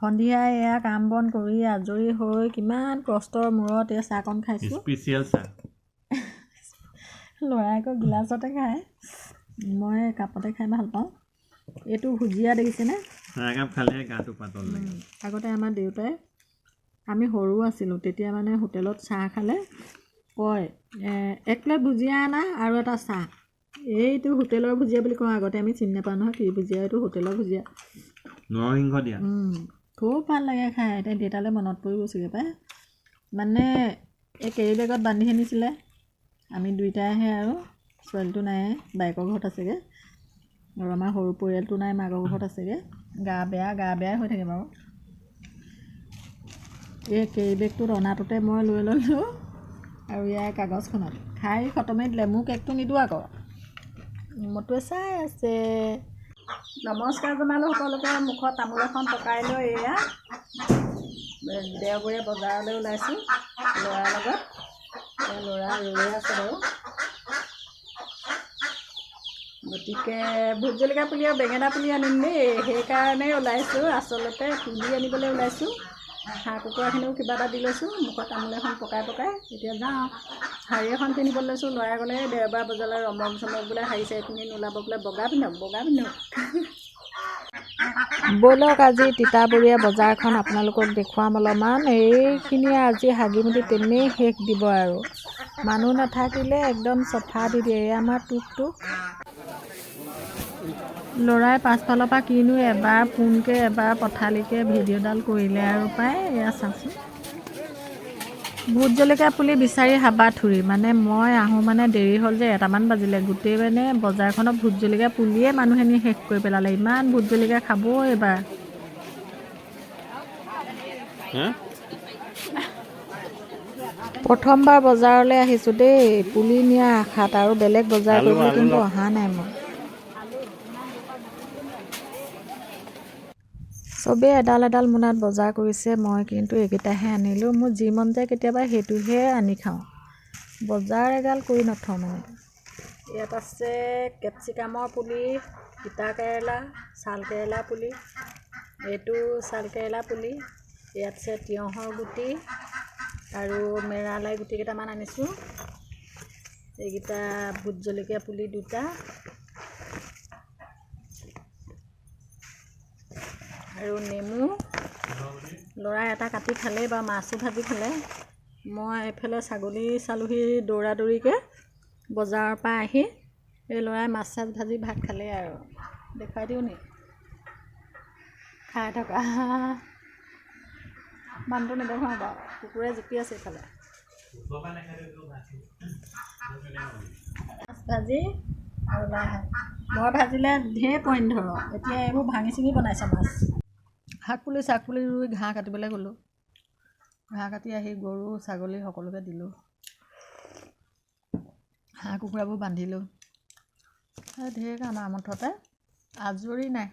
সন্ধিয়া এয়া কাম বন কৰি আজৰি হৈ কিমান কষ্টৰ মূৰত এই চাহকণ খাইছোঁ। স্পেচিয়েল চাহ। ল'ৰাই আকৌ গিলাচতে খায়, মই কাপতে খাই ভাল পাওঁ। এইটো ভুজিয়া দেখিছেনে? চাহ একাপ খালে গাটো পাতল লাগে। আগতে আমাৰ দেউতাই, আমি সৰু আছিলোঁ তেতিয়া মানে হোটেলত চাহ খালে কয় 1 প্লেট ভুজিয়া আনা আৰু এটা চাহ। এইটো হোটেলৰ ভুজিয়া বুলি কওঁ, আগতে আমি চিনি নাপাওঁ নহয় কি ভুজিয়া, এইটো হোটেলৰ ভুজিয়া। নৰসিংহ দিয়া। খুব ভাল লাগে খাই। এতিয়া দেউতালৈ মনত পৰি গৈছেগৈ পাই। মানে এই কেৰি বেগত বান্ধি আনিছিলে, আমি দুইটাইহে আৰু ছোৱালীটো নাই, বাইকৰ ঘৰত আছেগৈ আৰু আমাৰ সৰু পৰিয়ালটো নাই, মাকৰ ঘৰত আছেগৈ। গা বেয়াই হৈ থাকে বাৰু। এই কেৰি বেগটোত অনাটোতে মই লৈ ল'লোঁ আৰু ইয়াৰ কাগজখনত খাই খতমেই দিলে। মোৰ কেকটো নিদিওঁ আকৌ, মটোৱে চাই আছে। নমস্কাৰ জনালোঁ সকলোকে। মুখত তামোল এখন পকাই লৈ এয়া দেওবৰীয়া বজাৰলৈ ওলাইছোঁ ল'ৰাৰ লগত। ল'ৰা ৰৈ আছে বাৰু। গতিকে ভোট জলকীয়া পুলি আৰু বেঙেনা পুলি আনিম দেই, সেইকাৰণেই ওলাইছোঁ। আচলতে পুলি আনিবলৈ ওলাইছোঁ। হাঁহ কুকুৰাখিনিও কিবা এটা দি লৈছোঁ, মুখত তামোল এখন পকাই এতিয়া যাওঁ। শাৰী এখন পিন্ধিব লৈছোঁ। ল'ৰাই গ'লে দেওবাৰ বজাৰলৈ ৰমক চমক বোলে শাৰী চাৰী পিন্ধি নোলাব বোলে, বগা পিন্ধক। ব'লক আজি তিতাবৰীয়া বজাৰখন আপোনালোকক দেখুৱাম অলপমান। এইখিনিয়ে আজি হাগি মুটি তেনেই শেষ দিব আৰু মানুহ নাথাকিলে একদম চফা দি দিয়ে। এই আমাৰ টুক ল'ৰাই পাছফালৰ পৰা কিনো এবাৰ পোনকৈ এবাৰ পথালিকৈ ভিডিঅ'ডাল কৰিলে আৰু পায়। এয়া চাচোন, ভোট জলকীয়া পুলি বিচাৰি হাবাথুৰি। মানে মই আহোঁ মানে দেৰি হ'ল যে, 1টামান বাজিলে। গোটেই মানে বজাৰখনত ভোট জলকীয়া পুলিয়ে মানুহে নি শেষ কৰি পেলালে। ইমান ভোট জলকীয়া খাব এইবাৰ। প্ৰথমবাৰ বজাৰলৈ আহিছোঁ দেই, পুলি নিয়াৰ আশাত, আৰু বেলেগ বজাৰ কৰিবলৈ কিন্তু অহা নাই মই। চবেই এডাল এডাল মোনাত বজাৰ কৰিছে, মই কিন্তু এইকেইটাহে আনিলোঁ। মোৰ যি মন যায় কেতিয়াবা সেইটোহে আনি খাওঁ, বজাৰ এগাল কৰি নথওঁ মানে। ইয়াত আছে কেপচিকামৰ পুলি, তিতা কেৰেলা, ছাল কেৰেলা পুলি, এইটো ছাল কেৰেলা পুলি। ইয়াত আছে তিয়ঁহৰ গুটি আৰু মেৰালাই গুটি কেইটামান আনিছোঁ। এইকেইটা ভোট জলকীয়া পুলি 2টা আৰু নেমু। ল'ৰাই এটা কাটি খালেই বা মাছো ভাজি খালে। মই এইফালে ছাগলী চালোহি দৌৰা দৌৰিকৈ বজাৰৰ পৰা আহি। এই ল'ৰাই মাছ চাছ ভাজি ভাত খালেই আৰু। দেখুৱাই দিওঁ নি? খাই থকা মানুহটো নেদেখুৱাওঁ বাৰু, কুকুৰে জুপি আছে এইফালে। মাছ ভাজি আৰু লাই শাক। মই ভাজিলে ঢেৰ পইণ্ট ধৰ, এতিয়া এইবোৰ ভাঙি চিঙি বনাইছে মাছ। শাক পুলি ৰুই ঘাঁহ কাটিবলৈ গ'লোঁ। ঘাঁহ কাটি আহি গৰু ছাগলী সকলোকে দিলোঁ। হাঁহ কুকুৰাবোৰ বান্ধিলোঁ। ঢেৰ কাম আৰু মুঠতে আজৰি নাই।